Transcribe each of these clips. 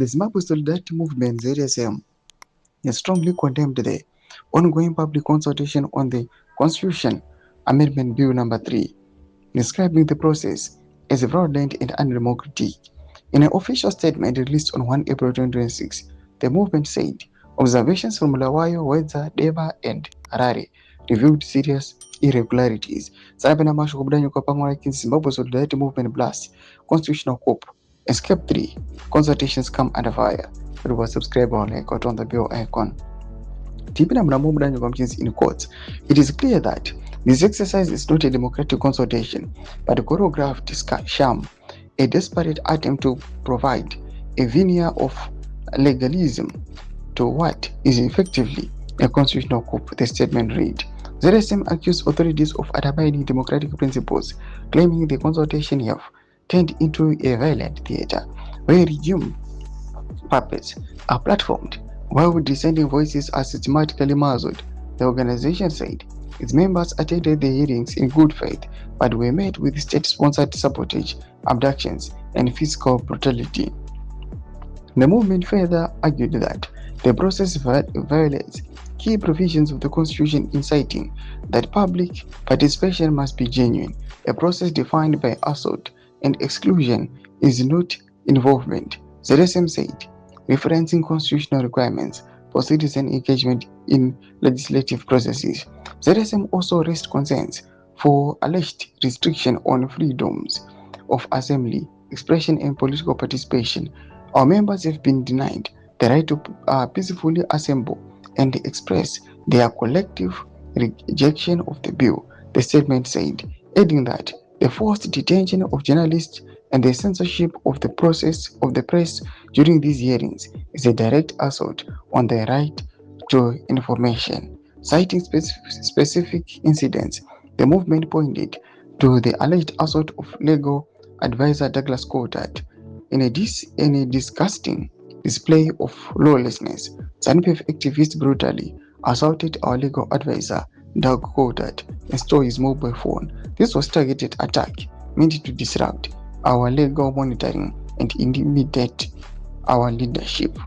The Zimbabwe Solidarity Movement (ZSM) has strongly condemned the ongoing public consultation on the Constitution Amendment Bill Number 3, describing the process as fraudulent and undemocratic. In an official statement released on 1 April 2026, the movement said observations from Bulawayo, Wedza, Deba, and Harare revealed serious irregularities. Sarabina Masho Kubdanyo kwa Pangwa Zimbabwe Solidarity Movement Blast, Constitutional Coup, Escape 3, consultations come under fire. Subscribe or like or turn the bell icon. In court, it is clear that this exercise is not a democratic consultation, but a choreographed sham, a desperate attempt to provide a veneer of legalism to what is effectively a constitutional coup, the statement read. ZSM accused authorities of undermining democratic principles, claiming the consultation have turned into a violent theater where regime puppets are platformed while dissenting voices are systematically muzzled. The organization said its members attended the hearings in good faith but were met with state-sponsored sabotage, abductions, and physical brutality. The movement further argued that the process violates key provisions of the Constitution, inciting that public participation must be genuine. A process defined by assault and exclusion is not involvement, ZSM said, referencing constitutional requirements for citizen engagement in legislative processes. ZSM also raised concerns for alleged restriction on freedoms of assembly, expression, and political participation. Our members have been denied the right to peacefully assemble and express their collective rejection of the bill, the statement said, adding that the forced detention of journalists and the censorship of the process of the press during these hearings is a direct assault on the right to information. Citing specific incidents, the movement pointed to the alleged assault of legal advisor Douglas Coulthard. In a disgusting display of lawlessness, ZANU-PF activists brutally assaulted our legal advisor Doug Coulthard and stole his mobile phone. This was targeted attack meant to disrupt our legal monitoring and intimidate our leadership,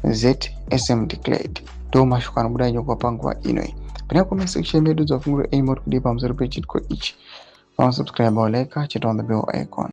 ZSM declared. Doma shukana mudanyo kwa pangwa inwe. Pina comment section medu za funguro aimot kudipa mzuru page kwa each. Subscribe or like, hit on the bell icon.